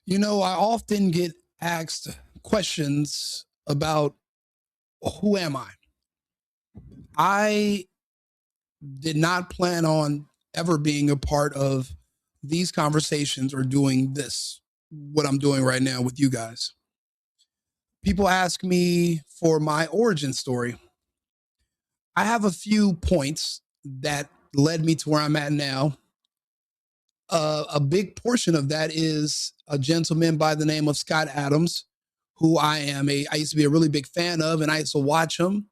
I often get asked questions about who am I? I did not plan on ever being a part of these conversations or doing this, what I'm doing right now with you guys. People ask me for my origin story. I have a few points that led me to where I'm at now. A big portion of that is a gentleman by the name of Scott Adams, who I used to be a really big fan of, and I used to watch him.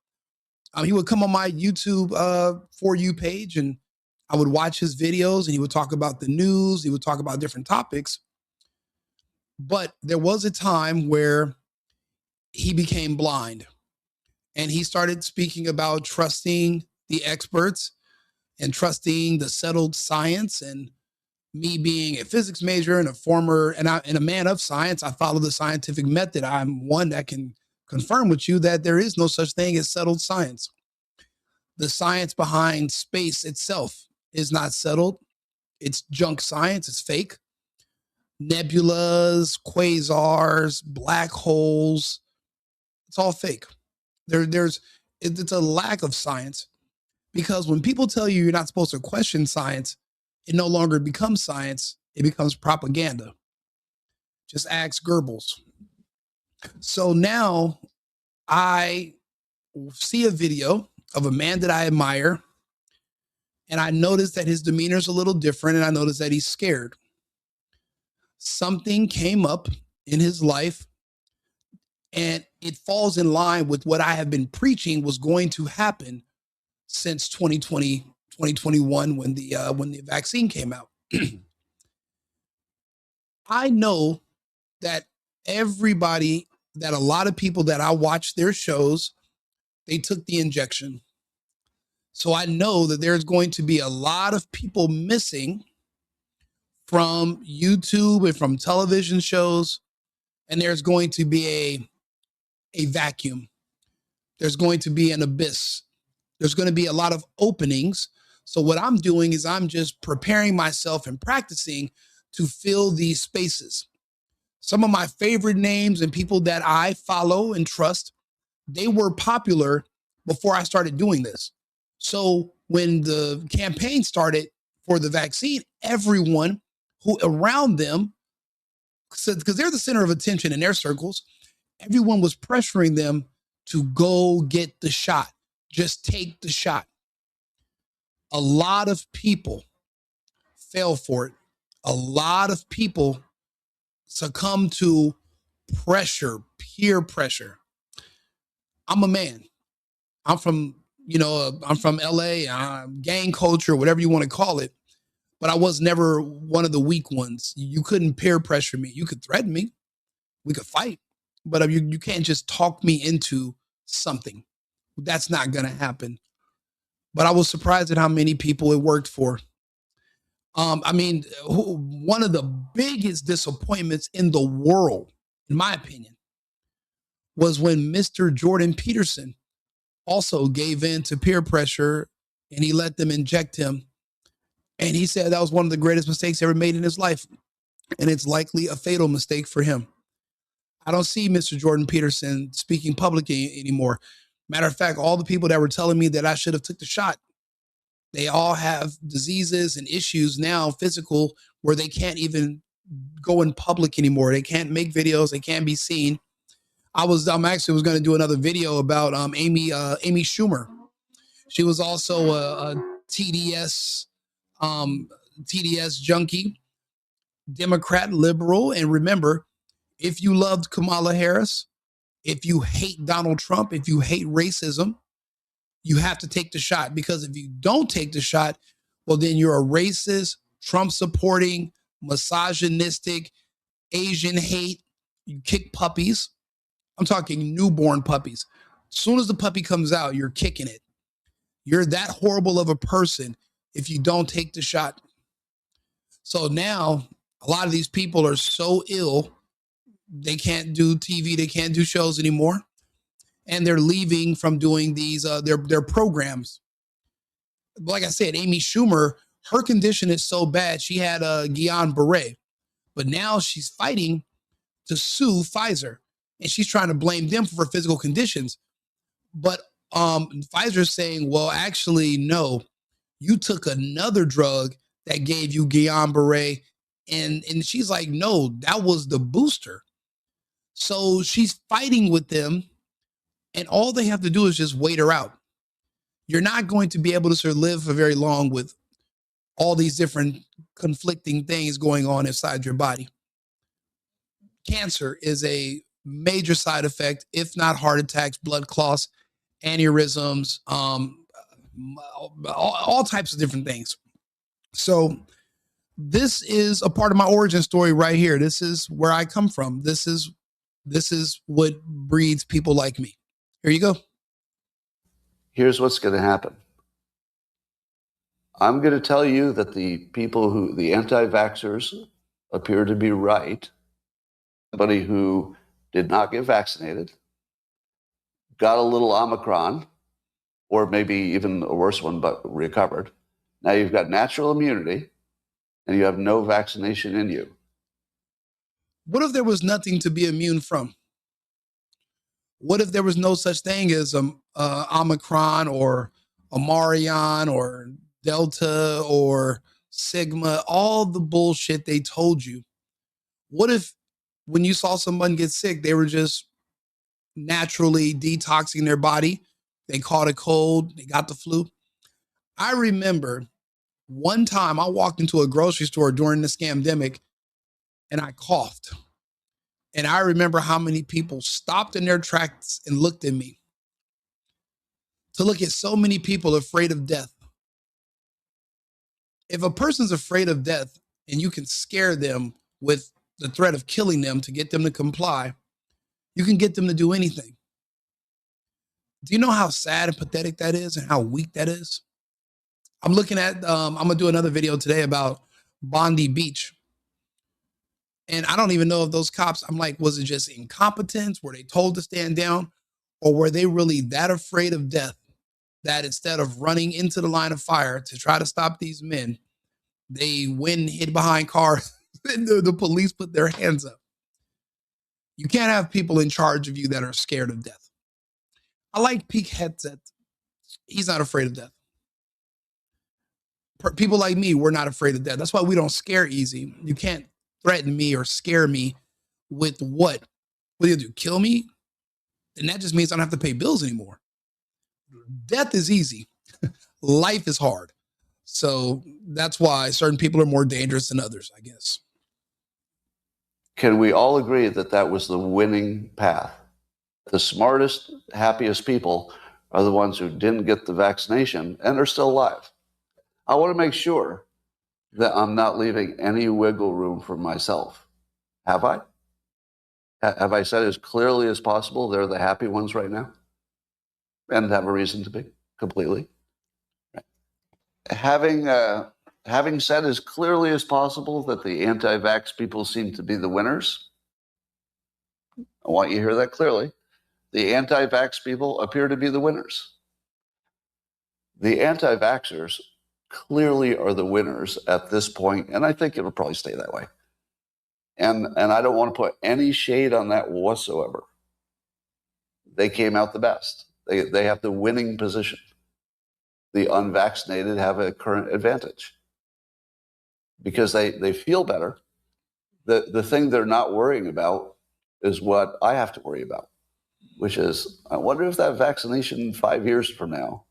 He would come on my YouTube For You page, and I would watch his videos, and he would talk about the news. He would talk about different topics. But there was a time where he became blind, and he started speaking about trusting the experts and trusting the settled science. And me being a physics major and a man of science, I follow the scientific method. I'm one that can confirm with you that there is no such thing as settled science. The science behind space itself is not settled. It's junk science. It's fake. Nebulas, quasars, black holes. It's all fake. It's a lack of science, because when people tell you you're not supposed to question science, it no longer becomes science. It becomes propaganda. Just ask Goebbels. So now I see a video of a man that I admire, and I notice that his demeanor is a little different, and I notice that he's scared. Something came up in his life, and it falls in line with what I have been preaching was going to happen since 2020, 2021, when the vaccine came out. I know that a lot of people that I watch their shows, they took the injection. So I know that there's going to be a lot of people missing from YouTube and from television shows, and there's going to be a vacuum. There's going to be an abyss. There's going to be a lot of openings. So what I'm doing is I'm just preparing myself and practicing to fill these spaces. Some of my favorite names and people that I follow and trust, they were popular before I started doing this. So when the campaign started for the vaccine, everyone who around them, because they're the center of attention in their circles, everyone was pressuring them to go get the shot. Just take the shot. A lot of people fell for it. A lot of people succumb to pressure, peer pressure. I'm a man. I'm from, I'm from LA, gang culture, whatever you want to call it. But I was never one of the weak ones. You couldn't peer pressure me. You could threaten me. We could fight. But you can't just talk me into something. That's not going to happen. But I was surprised at how many people it worked for. One of the biggest disappointments in the world, in my opinion, was when Mr. Jordan Peterson also gave in to peer pressure and he let them inject him. And he said that was one of the greatest mistakes ever made in his life. And it's likely a fatal mistake for him. I don't see Mr. Jordan Peterson speaking publicly anymore. Matter of fact, all the people that were telling me that I should have took the shot, they all have diseases and issues now, physical, where they can't even go in public anymore. They can't make videos. They can't be seen. I'm actually was going to do another video about Amy Schumer. She was also a TDS junkie, Democrat, liberal. And remember, if you loved Kamala Harris, if you hate Donald Trump, if you hate racism, you have to take the shot, because if you don't take the shot, well, then you're a racist, Trump supporting, misogynistic, Asian hate. You kick puppies. I'm talking newborn puppies. As soon as the puppy comes out, you're kicking it. You're that horrible of a person if you don't take the shot. So now a lot of these people are so ill, they can't do TV, they can't do shows anymore. And they're leaving from doing these their programs. Like I said, Amy Schumer, her condition is so bad. She had Guillain-Barré. But now she's fighting to sue Pfizer, and she's trying to blame them for physical conditions. But Pfizer's saying, well, actually, no, you took another drug that gave you Guillain-Barré. And she's like, no, that was the booster. So she's fighting with them, and all they have to do is just wait her out. You're not going to be able to sort of live for very long with all these different conflicting things going on inside your body. Cancer is a major side effect, if not heart attacks, blood clots, aneurysms, all types of different things. So this is a part of my origin story right here. This is where I come from. This is what breeds people like me. Here you go. Here's what's going to happen. I'm going to tell you that the anti-vaxxers appear to be right. Somebody who did not get vaccinated, got a little Omicron, or maybe even a worse one, but recovered. Now you've got natural immunity, and you have no vaccination in you. What if there was nothing to be immune from? What if there was no such thing as Omicron or Omarion or Delta or Sigma, all the bullshit they told you? What if when you saw someone get sick, they were just naturally detoxing their body? They caught a cold, they got the flu. I remember one time I walked into a grocery store during the scamdemic and I coughed. And I remember how many people stopped in their tracks and looked at me. To look at so many people afraid of death. If a person's afraid of death and you can scare them with the threat of killing them to get them to comply, you can get them to do anything. Do you know how sad and pathetic that is and how weak that is? I'm looking at, I'm going to do another video today about Bondi Beach. And I don't even know if those cops, I'm like, was it just incompetence? Were they told to stand down? Or were they really that afraid of death that instead of running into the line of fire to try to stop these men, they went and hid behind cars and the police put their hands up? You can't have people in charge of you that are scared of death. I like Pete Hegseth. He's not afraid of death. People like me, we're not afraid of death. That's why we don't scare easy. You can't threaten me or scare me with what? What do you do? Kill me? And that just means I don't have to pay bills anymore. Death is easy. Life is hard. So that's why certain people are more dangerous than others, I guess. Can we all agree that that was the winning path? The smartest, happiest people are the ones who didn't get the vaccination and are still alive. I want to make sure that I'm not leaving any wiggle room for myself. Have I? Have I said as clearly as possible they're the happy ones right now? And have a reason to be, completely. Having said as clearly as possible that the anti-vax people seem to be the winners, I want you to hear that clearly. The anti-vax people appear to be the winners. The anti-vaxxers clearly are the winners at this point, and I think it'll probably stay that way. And I don't want to put any shade on that whatsoever. They came out the best. They have the winning position. The unvaccinated have a current advantage because they feel better. The thing they're not worrying about is what I have to worry about, which is, I wonder if that vaccination 5 years from now,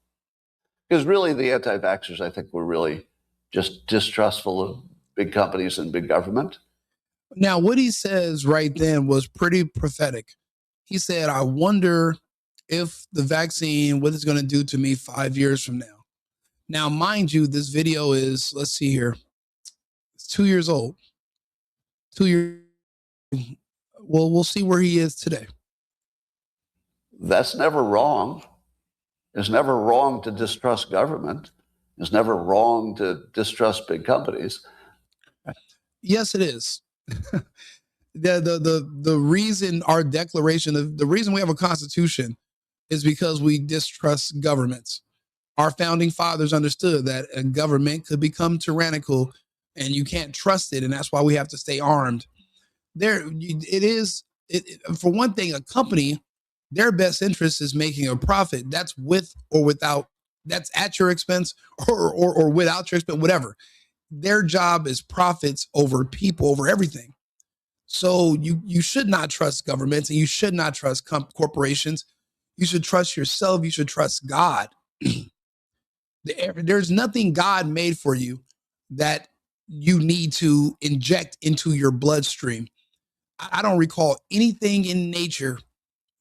because really the anti-vaxxers, I think, were really just distrustful of big companies and big government. Now, what he says right then was pretty prophetic. He said, I wonder if the vaccine, what it's going to do to me 5 years from now. Now, mind you, this video is, let's see here, it's 2 years old. 2 years. Well, we'll see where he is today. That's never wrong. It's never wrong to distrust government. It's never wrong to distrust big companies. Yes, it is. The reason our declaration of the reason we have a constitution is because we distrust governments. Our founding fathers understood that a government could become tyrannical and you can't trust it. And that's why we have to stay armed. For one thing, a company, their best interest is making a profit. That's with or without, that's at your expense or without your expense, whatever. Their job is profits over people, over everything. So you should not trust governments, and you should not trust corporations. You should trust yourself. You should trust God. There's nothing God made for you that you need to inject into your bloodstream. I don't recall anything in nature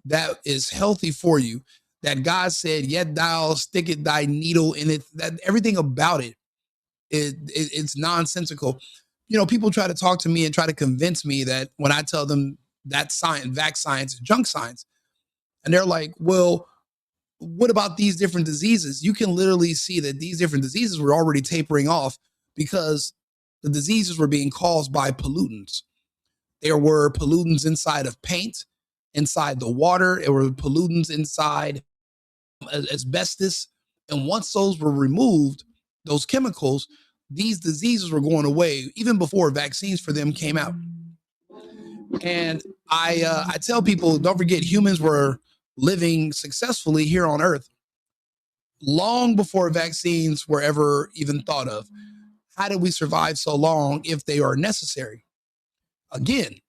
that is healthy for you that God said, "Yet thou sticketh thy needle in it." That everything about it's nonsensical. People try to talk to me and try to convince me that when I tell them that science, vax science, is junk science, and they're like, "Well, what about these different diseases?" You can literally see that these different diseases were already tapering off because the diseases were being caused by pollutants. There were pollutants inside of paint, inside the water. There were pollutants inside asbestos. And once those were removed, those chemicals, these diseases were going away even before vaccines for them came out. And I tell people, don't forget, humans were living successfully here on Earth long before vaccines were ever even thought of. How did we survive so long if they are necessary? Again,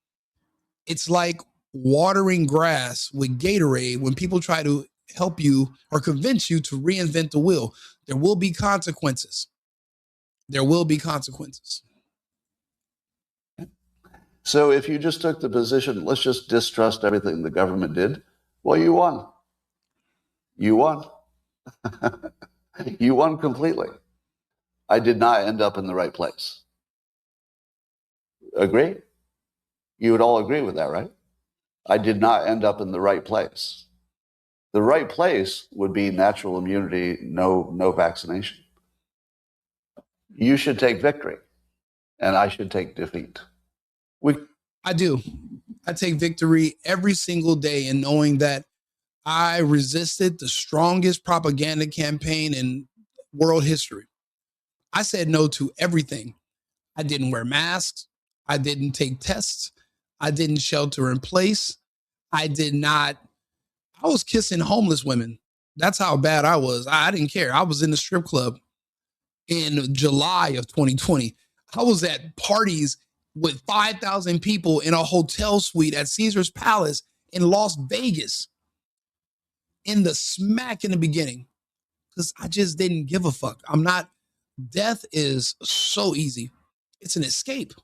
it's like watering grass with Gatorade. When people try to help you or convince you to reinvent the wheel, there will be consequences. There will be consequences. So if you just took the position, let's just distrust everything the government did, well, you won. You won. You won completely. I did not end up in the right place. Agree? You would all agree with that, right? I did not end up in the right place. The right place would be natural immunity, no vaccination. You should take victory, and I should take defeat. I do. I take victory every single day in knowing that I resisted the strongest propaganda campaign in world history. I said no to everything. I didn't wear masks. I didn't take tests. I didn't shelter in place. I was kissing homeless women. That's how bad I was. I didn't care. I was in the strip club in July of 2020. I was at parties with 5,000 people in a hotel suite at Caesar's Palace in Las Vegas in the beginning because I just didn't give a fuck. Death is so easy. It's an escape.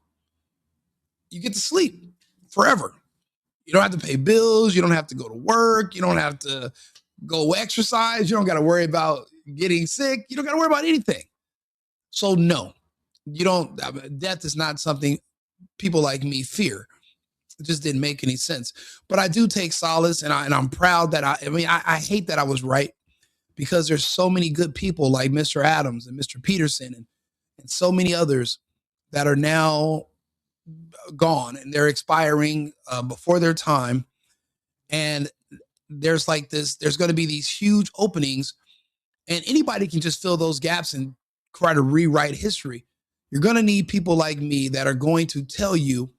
You get to sleep forever. You don't have to pay bills. You don't have to go to work. You don't have to go exercise. You don't got to worry about getting sick. You don't got to worry about anything. So no, you don't. Death is not something people like me fear. It just didn't make any sense. But I do take solace, and I'm proud that I hate that I was right because there's so many good people like Mr. Adams and Mr. Peterson and so many others that are now gone and they're expiring before their time. And there's going to be these huge openings, and anybody can just fill those gaps and try to rewrite history. You're going to need people like me that are going to tell you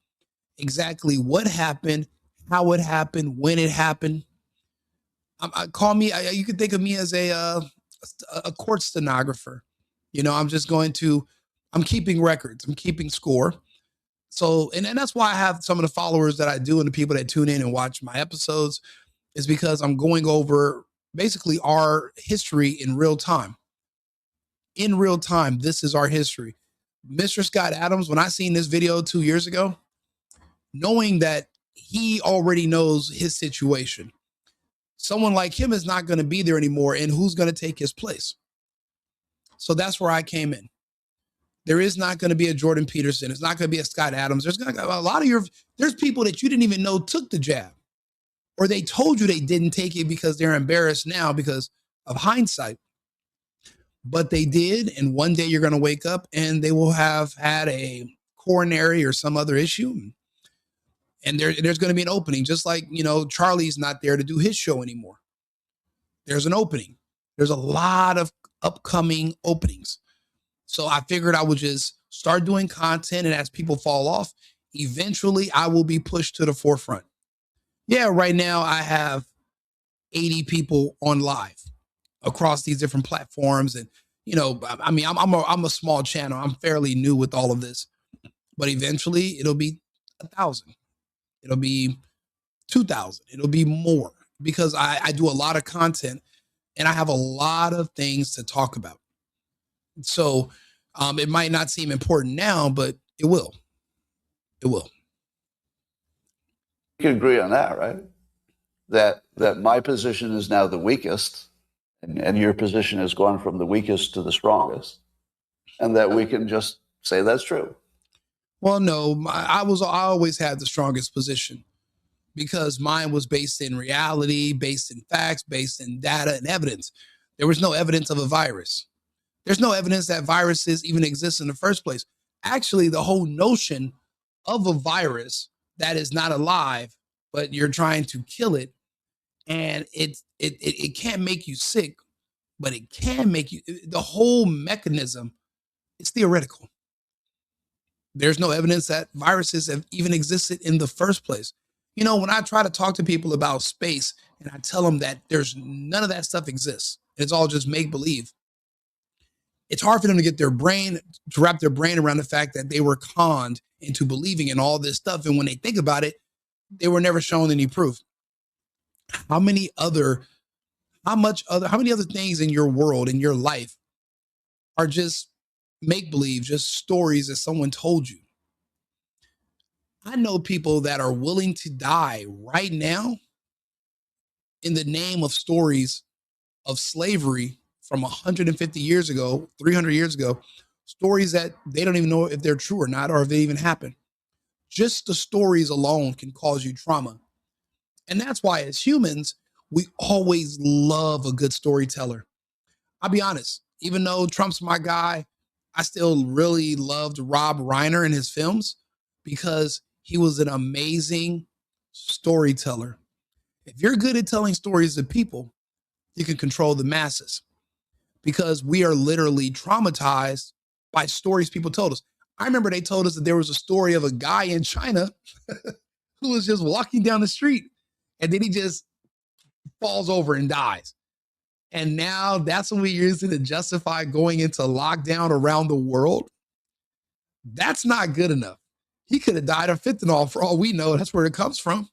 exactly what happened, how it happened, when it happened. You could think of me as a court stenographer. I'm keeping records. I'm keeping score. So, and that's why I have some of the followers that I do and the people that tune in and watch my episodes is because I'm going over basically our history in real time. In real time, this is our history. Mr. Scott Adams, when I seen this video 2 years ago, knowing that he already knows his situation, someone like him is not going to be there anymore, and who's going to take his place? So that's where I came in. There is not going to be a Jordan Peterson. It's not going to be a Scott Adams. There's people that you didn't even know took the jab, or they told you they didn't take it because they're embarrassed now because of hindsight. But they did, and one day you're going to wake up and they will have had a coronary or some other issue, and there's going to be an opening. Just like, Charlie's not there to do his show anymore. There's an opening. There's a lot of upcoming openings. So I figured I would just start doing content, and as people fall off, eventually I will be pushed to the forefront. Yeah, right now I have 80 people on live across these different platforms. And, I mean, I'm a small channel. I'm fairly new with all of this, but eventually it'll be 1,000. It'll be 2,000. It'll be more because I do a lot of content and I have a lot of things to talk about. So it might not seem important now, but it will. It will. You can agree on that, right? That my position is now the weakest, and your position has gone from the weakest to the strongest, and that we can just say that's true. Well, no, I always had the strongest position because mine was based in reality, based in facts, based in data and evidence. There was no evidence of a virus. There's no evidence that viruses even exist in the first place. Actually, the whole notion of a virus that is not alive, but you're trying to kill it, and it can't make you sick, but it can make you. The whole mechanism is theoretical. There's no evidence that viruses have even existed in the first place. When I try to talk to people about space and I tell them that there's none of that stuff exists, it's all just make believe. It's hard for them to get to wrap their brain around the fact that they were conned into believing in all this stuff. And when they think about it, they were never shown any proof. How many other things in your world, in your life, are just make believe, just stories that someone told you? I know people that are willing to die right now in the name of stories of slavery from 150 years ago, 300 years ago, stories that they don't even know if they're true or not, or if they even happened. Just the stories alone can cause you trauma. And that's why, as humans, we always love a good storyteller. I'll be honest, even though Trump's my guy, I still really loved Rob Reiner and his films because he was an amazing storyteller. If you're good at telling stories to people, you can control the masses because we are literally traumatized by stories people told us. I remember they told us that there was a story of a guy in China who was just walking down the street and then he just falls over and dies. And now that's what we use to justify going into lockdown around the world. That's not good enough. He could have died of fentanyl for all we know. That's where it comes from.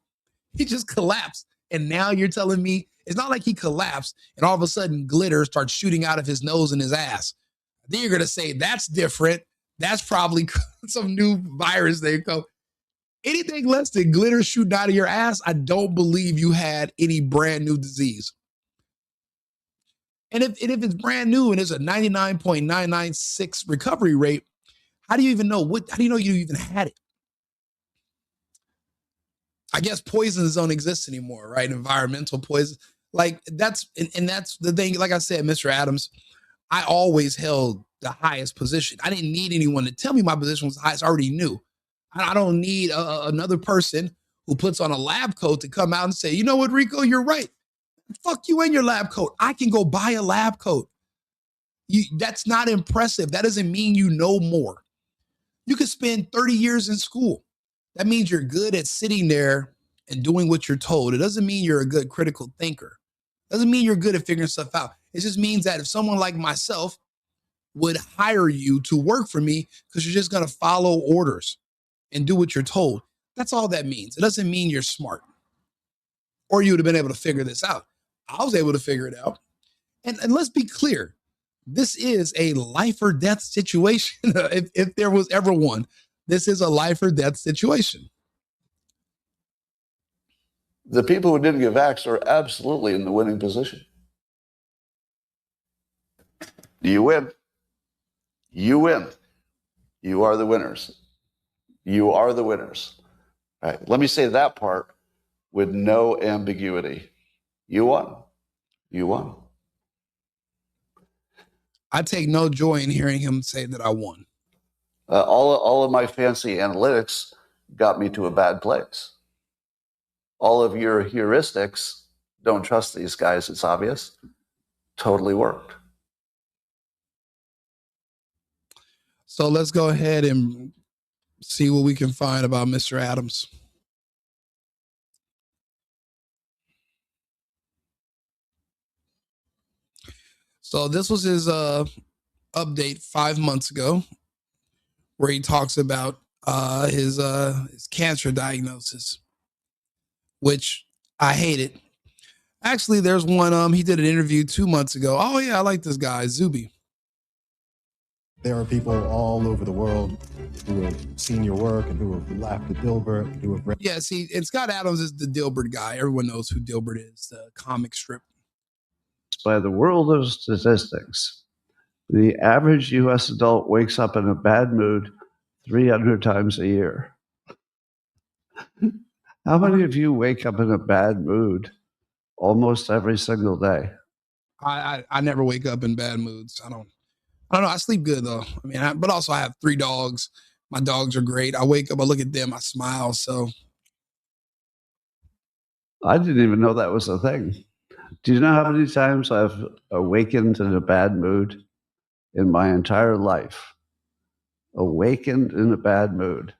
He just collapsed. And now you're telling me it's not like he collapsed and all of a sudden glitter starts shooting out of his nose and his ass. Then you're going to say that's different. That's probably some new virus they go. Anything less than glitter shooting out of your ass, I don't believe you had any brand new disease. And if it's brand new and there's a 99.996 recovery rate, how do you even know how do you know you even had it? I guess poisons don't exist anymore, right? Environmental poison. Like that's the thing. Like I said, Mr. Adams, I always held the highest position. I didn't need anyone to tell me my position was the highest. I already knew. I don't need another person who puts on a lab coat to come out and say, you know what, Rico, you're right. Fuck you and your lab coat. I can go buy a lab coat. That's not impressive. That doesn't mean you know more. You could spend 30 years in school. That means you're good at sitting there and doing what you're told. It doesn't mean you're a good critical thinker. It doesn't mean you're good at figuring stuff out. It just means that if someone like myself would hire you to work for me because you're just going to follow orders and do what you're told, that's all that means. It doesn't mean you're smart or you would have been able to figure this out. I was able to figure it out. And let's be clear. This is a life or death situation. if there was ever one, this is a life or death situation. The people who didn't get vaxxed are absolutely in the winning position. You win. You win. You are the winners. You are the winners. All right. Let me say that part with no ambiguity. You won. You won. I take no joy in hearing him say that I won. All of my fancy analytics got me to a bad place. All of your heuristics, don't trust these guys, it's obvious, totally worked. So let's go ahead and see what we can find about Mr. Adams. So this was his update 5 months ago, where he talks about his cancer diagnosis, which I hated. Actually, there's one he did an interview 2 months ago. Oh yeah, I like this guy, Zuby. There are people all over the world who have seen your work and who have laughed at Dilbert, who have read. Yeah, see, and Scott Adams is the Dilbert guy. Everyone knows who Dilbert is, the comic strip. By the world of statistics, the average U.S. adult wakes up in a bad mood 300 times a year. How many of you wake up in a bad mood almost every single day? I never wake up in bad moods. I don't know. I sleep good though. I mean, but also I have 3 dogs. My dogs are great. I wake up, I look at them, I smile. So I didn't even know that was a thing. Do you know how many times I've awakened in a bad mood in my entire life? Awakened in a bad mood.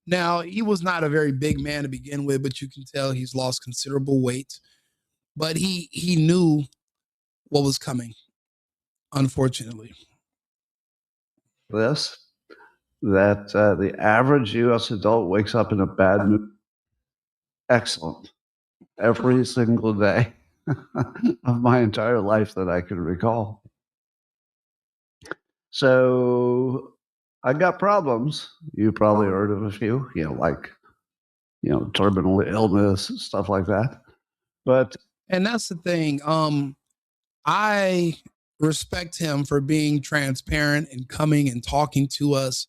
now he was not a very big man to begin with, but you can tell he's lost considerable weight. But he knew what was coming, unfortunately. This, that the average U.S. adult wakes up in a bad mood. Excellent. Every single day of my entire life that I can recall. So I got problems. You probably heard of a few, like, terminal illness, stuff like that. But And that's the thing. I respect him for being transparent and coming and talking to us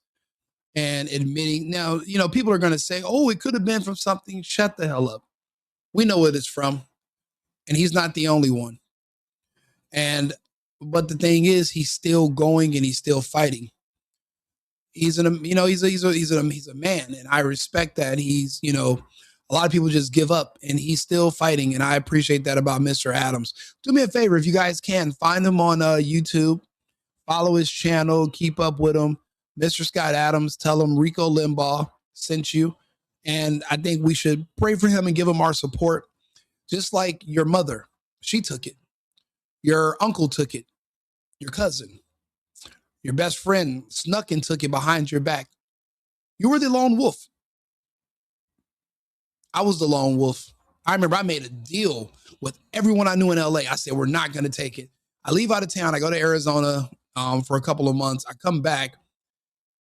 and admitting. Now, people are going to say, oh, it could have been from something. Shut the hell up. We know what it's from. And he's not the only one. But the thing is, he's still going and he's still fighting. He's a man, and I respect that. A lot of people just give up, and he's still fighting, and I appreciate that about Mr. Adams. Do me a favor, if you guys can, find him on YouTube, follow his channel, keep up with him. Mr. Scott Adams, tell him Rico Limbaugh sent you, and I think we should pray for him and give him our support, just like your mother. She took it. Your uncle took it. Your cousin. Your best friend snuck and took it behind your back. You were the lone wolf. I was the lone wolf. I remember I made a deal with everyone I knew in LA. I said, we're not going to take it. I leave out of town. I go to Arizona for a couple of months. I come back.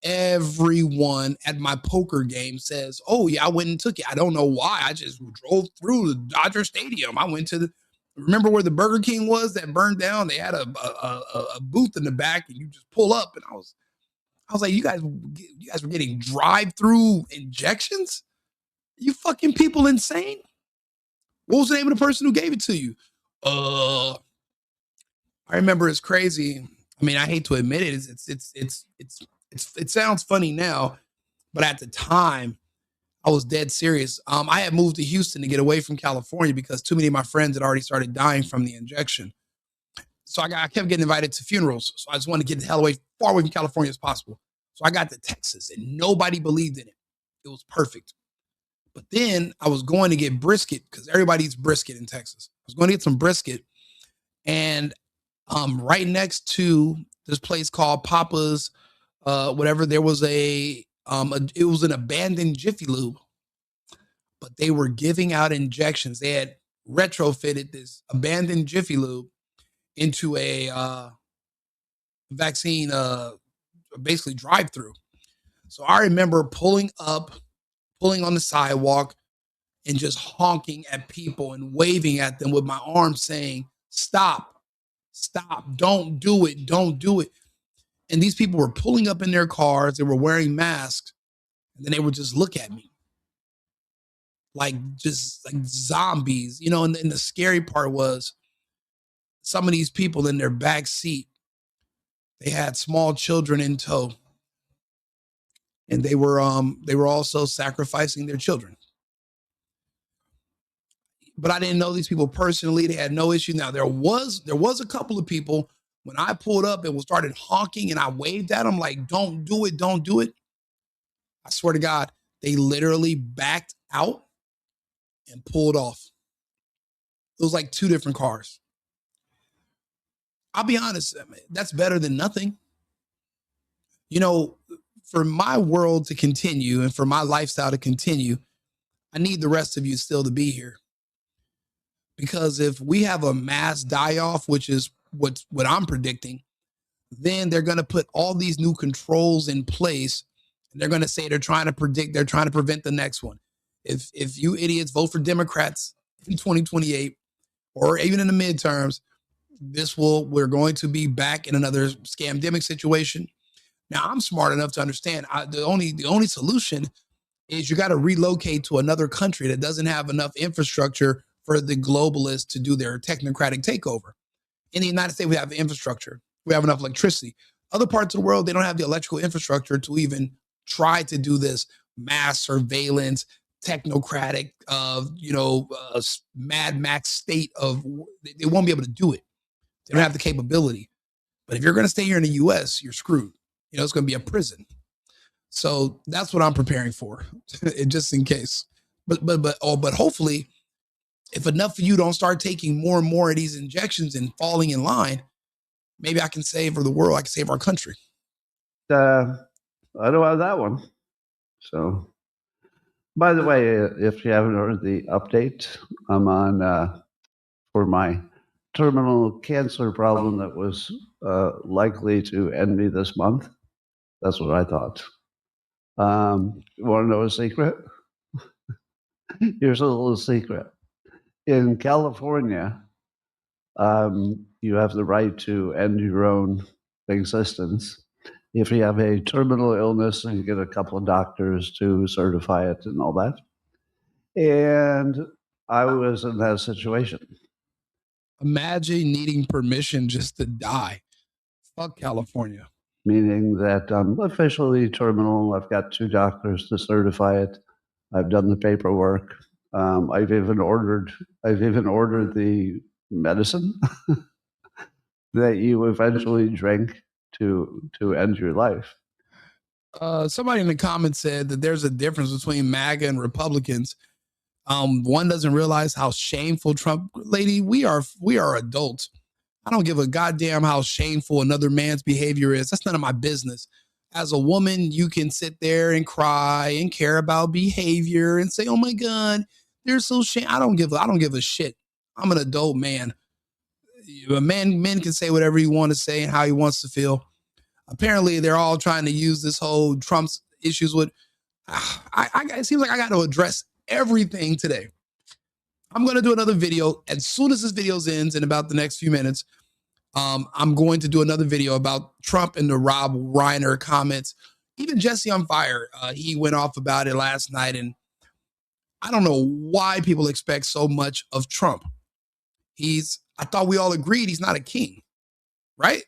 Everyone at my poker game says, oh, yeah, I went and took it. I don't know why. I just drove through the Dodger Stadium. I went to remember where the Burger King was that burned down? They had a booth in the back, and you just pull up. And I was like, you guys were getting drive-through injections? You fucking people insane? What was the name of the person who gave it to you? I remember it's crazy. I mean, I hate to admit it. It sounds funny now, but at the time, I was dead serious. I had moved to Houston to get away from California because too many of my friends had already started dying from the injection. So I kept getting invited to funerals. So I just wanted to get the hell far away from California as possible. So I got to Texas, and nobody believed in it. It was perfect. But then I was going to get brisket because everybody eats brisket in Texas. I was going to get some brisket, and right next to this place called Papa's, whatever, there was it was an abandoned Jiffy Lube, but they were giving out injections. They had retrofitted this abandoned Jiffy Lube into a vaccine, basically drive-through. So I remember pulling on the sidewalk and just honking at people and waving at them with my arms saying, stop, don't do it, don't do it. And these people were pulling up in their cars, they were wearing masks, and then they would just look at me like zombies, and the scary part was some of these people in their back seat, they had small children in tow, and they were also sacrificing their children. But I didn't know these people personally. They had no issue. Now there was a couple of people When I pulled up and started honking and I waved at them like, don't do it, don't do it. I swear to God, they literally backed out and pulled off. It was like two different cars. I'll be honest, that's better than nothing. You know, for my world to continue and for my lifestyle to continue, I need the rest of you still to be here. Because if we have a mass die-off, which is what I'm predicting, then they're going to put all these new controls in place. And they're going to say they're trying to prevent the next one. If you idiots vote for Democrats in 2028 or even in the midterms, we're going to be back in another scamdemic situation. Now, I'm smart enough to understand the only solution is you got to relocate to another country that doesn't have enough infrastructure for the globalists to do their technocratic takeover. In the United States, we have infrastructure. We have enough electricity. Other parts of the world, they don't have the electrical infrastructure to even try to do this mass surveillance, technocratic, Mad Max state of, they won't be able to do it. They don't have the capability. But if you're going to stay here in the U.S., you're screwed. It's going to be a prison. So that's what I'm preparing for, just in case. But hopefully, if enough of you don't start taking more and more of these injections and falling in line, maybe I can save the world. I can save our country. I don't have that one. So, by the way, if you haven't heard the update, I'm on for my terminal cancer problem that was likely to end me this month. That's what I thought. You want to know a secret? Here's a little secret. In California, you have the right to end your own existence if you have a terminal illness and you get a couple of doctors to certify it and all that. And I was in that situation. Imagine needing permission just to die. Fuck California. Meaning that I'm officially terminal. I've got 2 doctors to certify it. I've done the paperwork. I've even ordered the medicine that you eventually drink to end your life. Somebody in the comments said that there's a difference between MAGA and Republicans. One doesn't realize how shameful Trump, lady, we are adults. I don't give a goddamn how shameful another man's behavior is. That's none of my business. As a woman, you can sit there and cry and care about behavior and say, "Oh my God, they're so shame." I don't give a shit. I'm an adult man. Men can say whatever he wants to say and how he wants to feel. Apparently, they're all trying to use this whole Trump's issues with. It seems like I got to address everything today. I'm going to do another video as soon as this video ends in about the next few minutes. I'm going to do another video about Trump and the Rob Reiner comments. Even Jesse on Fire, he went off about it last night. And I don't know why people expect so much of Trump. I thought we all agreed he's not a king, right?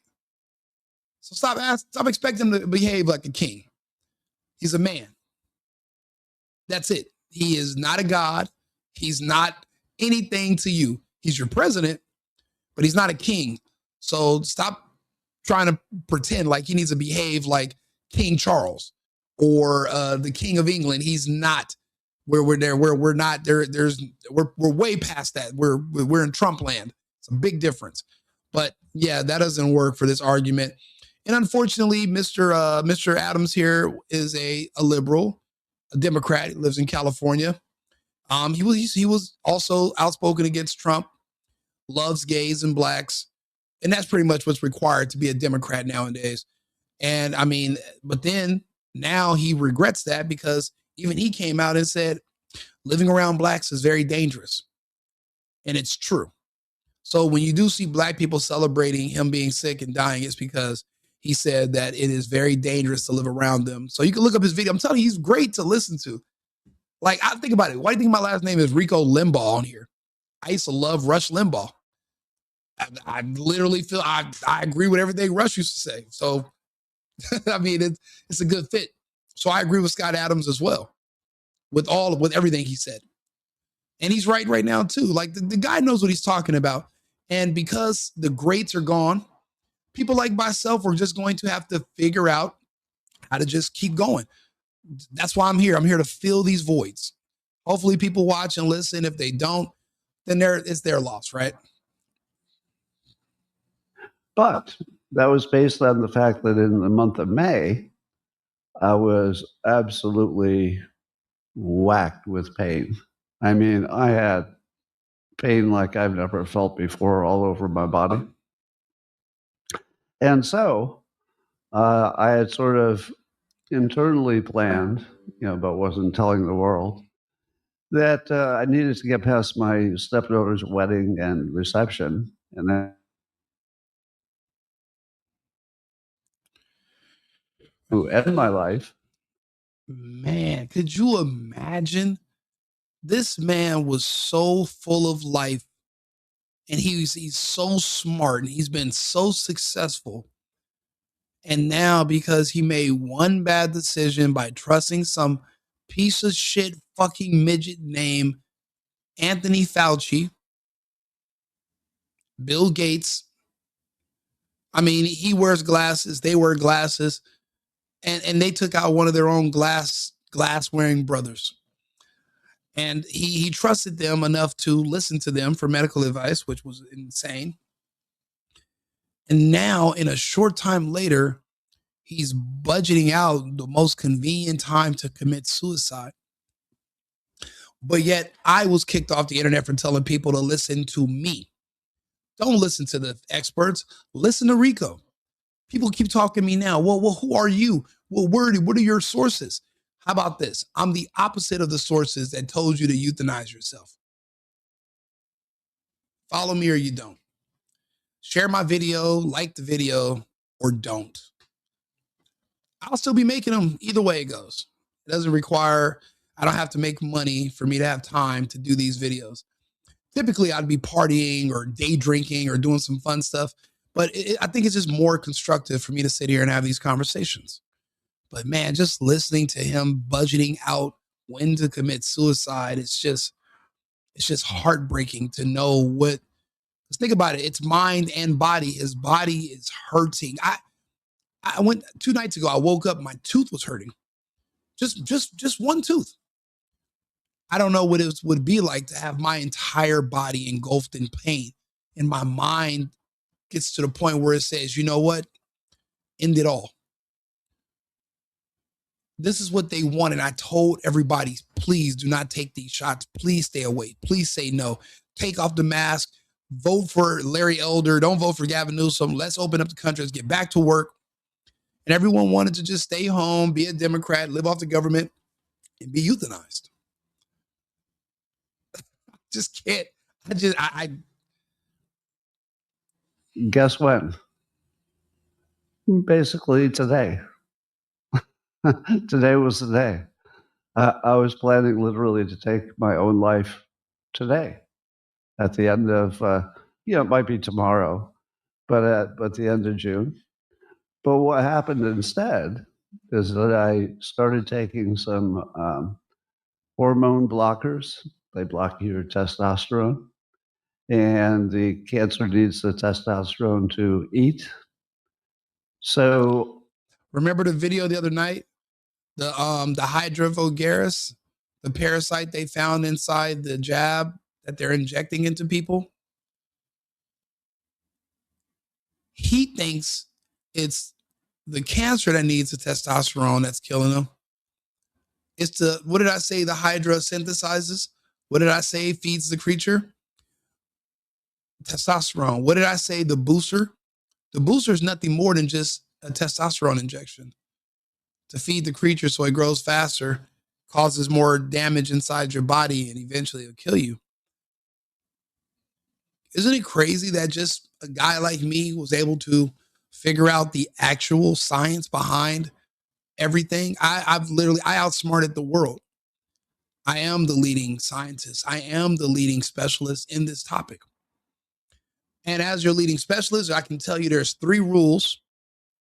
So stop expecting him to behave like a king. He's a man. That's it. He is not a god. He's not anything to you. He's your president, but he's not a king. So stop trying to pretend like he needs to behave like King Charles or the King of England. He's not. We're there. We're not there. We're way past that. We're in Trump land. It's a big difference. But yeah, that doesn't work for this argument. And unfortunately, Mr. Adams here is a liberal, a Democrat. He lives in California. He was also outspoken against Trump, loves gays and blacks. And that's pretty much what's required to be a Democrat nowadays. And I mean, but then now he regrets that because even he came out and said living around blacks is very dangerous. And it's true. So when you do see black people celebrating him being sick and dying, it's because he said that it is very dangerous to live around them. So you can look up his video. I'm telling you, he's great to listen to. Like, I think about it. Why do you think my last name is Rico Limbaugh on here? I used to love Rush Limbaugh. I literally feel I agree with everything Rush used to say. So, I mean, it's a good fit. So I agree with Scott Adams as well with everything he said. And he's right now too. Like the guy knows what he's talking about. And because the greats are gone, People like myself are just going to have to figure out how to just keep going. That's why I'm here. I'm here to fill these voids. Hopefully people watch and listen. If they don't, then it's their loss, right? But that was based on the fact that in the month of May, I was absolutely whacked with pain. I mean, I had pain like I've never felt before all over my body. And so I had sort of internally planned, but wasn't telling the world, that I needed to get past my stepdaughter's wedding and reception. And then to end my life. Man, could you imagine? This man was so full of life, and he's so smart, and he's been so successful. And now, because he made one bad decision by trusting some piece of shit fucking midget named Anthony Fauci, Bill Gates. I mean, he wears glasses, they wear glasses, and they took out one of their own glass wearing brothers. And he trusted them enough to listen to them for medical advice, which was insane. And now, in a short time later, he's budgeting out the most convenient time to commit suicide. But yet, I was kicked off the internet for telling people to listen to me. Don't listen to the experts. Listen to Rico. People keep talking to me now. Well, who are you? Well, what are your sources? How about this? I'm the opposite of the sources that told you to euthanize yourself. Follow me or you don't. Share my video, like the video, or don't. I'll still be making them either way it goes. It doesn't require, I don't have to make money for me to have time to do these videos. Typically, I'd be partying or day drinking or doing some fun stuff. But I think it's just more constructive for me to sit here and have these conversations. But man, just listening to him budgeting out when to commit suicide, it's just heartbreaking to know what. Let's think about it. It's mind and body. His body is hurting. I went 2 nights ago. I woke up, my tooth was hurting. Just one tooth. I don't know what it would be like to have my entire body engulfed in pain, and my mind gets to the point where it says, you know what? End it all. This is what they want. And I told everybody, please do not take these shots. Please stay away. Please say no. Take off the mask. Vote for Larry Elder. Don't vote for Gavin Newsom. Let's open up the country. Let's get back to work. And everyone wanted to just stay home, be a Democrat, live off the government, and be euthanized. Just can't. I Guess when? Basically today. Today was the day. I was planning literally to take my own life today at the end of, it might be tomorrow, but at the end of June. But what happened instead is that I started taking some hormone blockers. They block your testosterone, and the cancer needs the testosterone to eat. So remember the video the other night, the Hydra vulgaris, the parasite they found inside the jab that they're injecting into people. He thinks it's the cancer that needs the testosterone that's killing them. It's what did I say? The Hydra synthesizes. What did I say? Feeds the creature. Testosterone. What did I say? The booster. The booster is nothing more than just a testosterone injection to feed the creature so it grows faster, causes more damage inside your body, and eventually it'll kill you. Isn't it crazy that just a guy like me was able to figure out the actual science behind everything? I outsmarted the world. I am the leading scientist. I am the leading specialist in this topic. And as your leading specialist, I can tell you there's 3 rules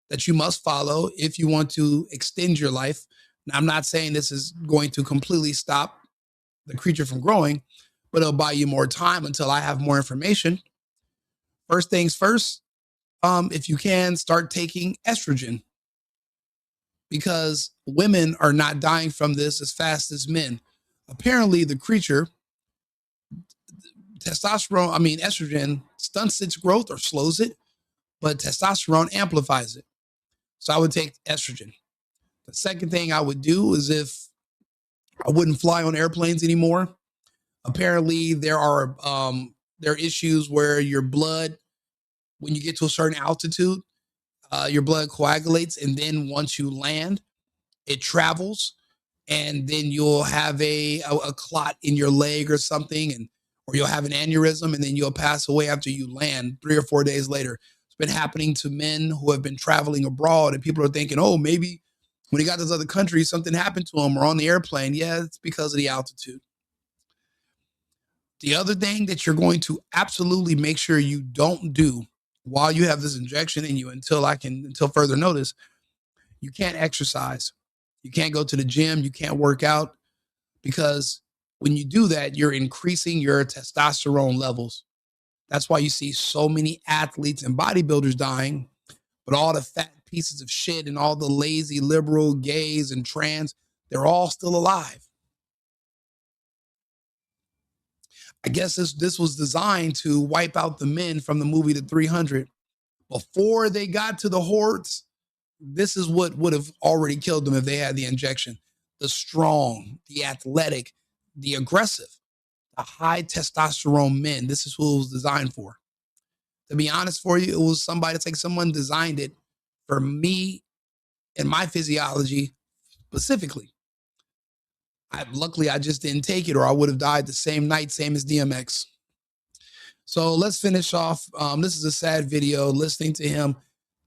that you must follow if you want to extend your life. Now, I'm not saying this is going to completely stop the creature from growing, but it'll buy you more time until I have more information. First things first, if you can, start taking estrogen, because women are not dying from this as fast as men. Apparently, the creature, estrogen stunts its growth or slows it, but testosterone amplifies it. So I would take estrogen. The second thing I would do is, if I wouldn't fly on airplanes anymore. Apparently, there are issues where your blood, when you get to a certain altitude, your blood coagulates, and then once you land, it travels, and then you'll have a clot in your leg or something, or you'll have an aneurysm, and then you'll pass away after you land 3 or 4 days later. It's been happening to men who have been traveling abroad, and people are thinking, oh, maybe when he got to this other country, something happened to him or on the airplane. Yeah, it's because of the altitude. The other thing that you're going to absolutely make sure you don't do while you have this injection in you, until further notice, you can't exercise. You can't go to the gym. You can't work out, because when you do that, you're increasing your testosterone levels. That's why you see so many athletes and bodybuilders dying, but all the fat pieces of shit and all the lazy liberal gays and trans, they're all still alive. I guess this was designed to wipe out the men from the movie The 300. Before they got to the hordes, this is what would have already killed them if they had the injection. The strong, the athletic, the aggressive, the high testosterone men. This is who it was designed for. To be honest for you, it was someone designed it for me and my physiology specifically. Luckily, I just didn't take it, or I would have died the same night, same as DMX. So let's finish off. This is a sad video. Listening to him,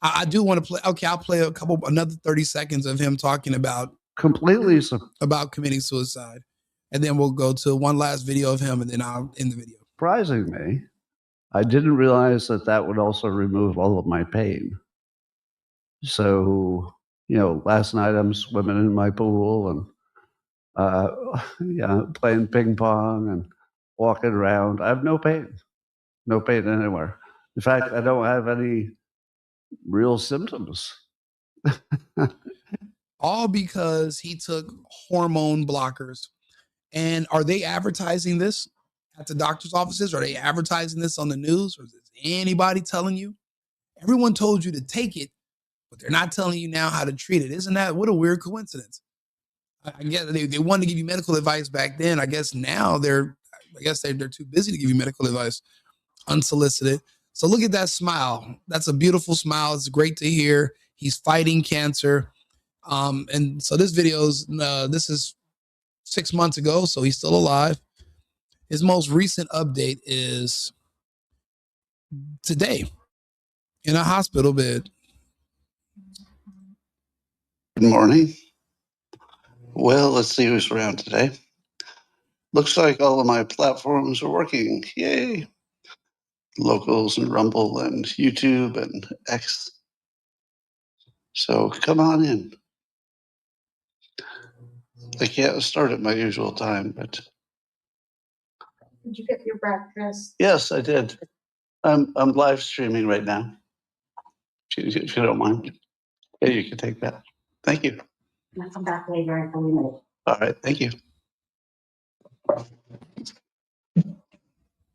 I do want to play. Okay, I'll play another 30 seconds of him talking about committing suicide, and then we'll go to one last video of him, and then I'll end the video. Surprising me, I didn't realize that would also remove all of my pain. So, last night I'm swimming in my pool and playing ping pong and walking around. I have no pain anywhere. In fact, I don't have any real symptoms. All because he took hormone blockers. And are they advertising this at the doctor's offices? Are they advertising this on the news? Or is anybody telling you? Everyone told you to take it, but they're not telling you now how to treat it. Isn't that, what a weird coincidence? I guess they wanted to give you medical advice back then. I guess now they're too busy to give you medical advice unsolicited. So look at that smile. That's a beautiful smile. It's great to hear. He's fighting cancer. And so this is 6 months ago, so he's still alive. His most recent update is today in a hospital bed. Good morning. Well, let's see who's around today. Looks like all of my platforms are working. Yay. Locals and Rumble and YouTube and X. So come on in. I can't start at my usual time, but. Did you get your breakfast? Yes, I did. I'm live streaming right now. If you don't mind. Yeah, you can take that. Thank you. I'll come back later in a minute. All right, thank you.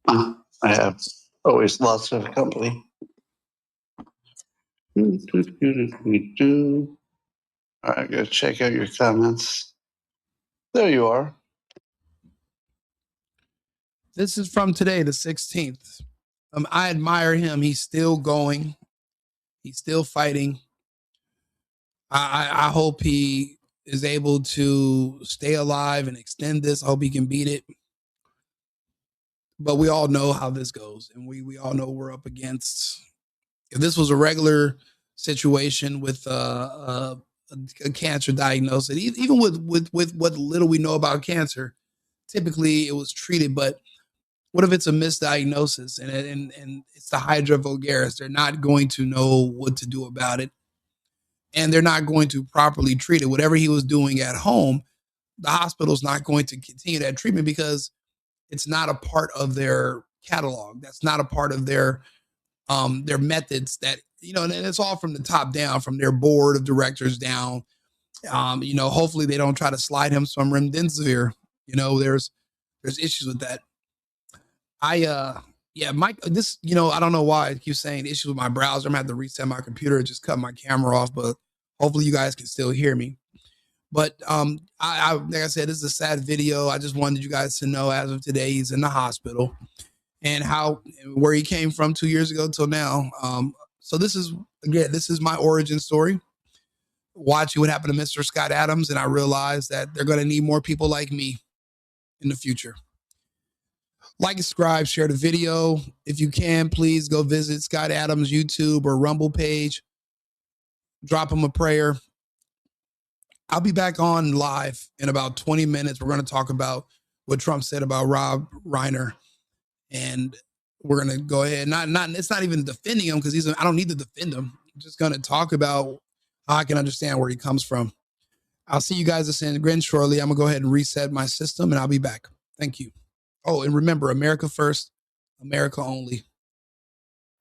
I have always lots of company. All right, go check out your comments. There you are. This is from today, the 16th. I admire him. He's still going. He's still fighting. I hope he is able to stay alive and extend this. I hope he can beat it. But we all know how this goes, and we all know we're up against. If this was a regular situation with a cancer diagnosis, even with what little we know about cancer, typically it was treated. But what if it's a misdiagnosis and it's the Hydra vulgaris? They're not going to know what to do about it, and they're not going to properly treat it. Whatever he was doing at home, the hospital's not going to continue that treatment because it's not a part of their catalog. That's not a part of their their methods that, and it's all from the top down, from their board of directors down. Hopefully they don't try to slide him some remdesivir. There's issues with that. Mike, this, I don't know why I keep saying issues with my browser. I'm gonna have to reset my computer, just cut my camera off, but hopefully you guys can still hear me. But I like I said, this is a sad video. I just wanted you guys to know as of today, he's in the hospital and where he came from 2 years ago till now. So this is my origin story. Watching what happened to Mr. Scott Adams, and I realized that they're going to need more people like me in the future. Like, subscribe, share the video. If you can, please go visit Scott Adams' YouTube or Rumble page. Drop him a prayer. I'll be back on live in about 20 minutes. We're going to talk about what Trump said about Rob Reiner. And we're going to go ahead. It's not even defending him, because I don't need to defend him. I'm just going to talk about how I can understand where he comes from. I'll see you guys at San Grin shortly. I'm going to go ahead and reset my system, and I'll be back. Thank you. Oh, and remember, America first, America only.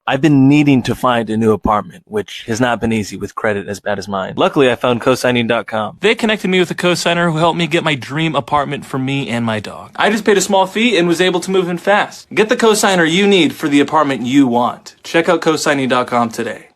I've been needing to find a new apartment, which has not been easy with credit as bad as mine. Luckily, I found cosigning.com. They connected me with a cosigner who helped me get my dream apartment for me and my dog. I just paid a small fee and was able to move in fast. Get the cosigner you need for the apartment you want. Check out cosigning.com today.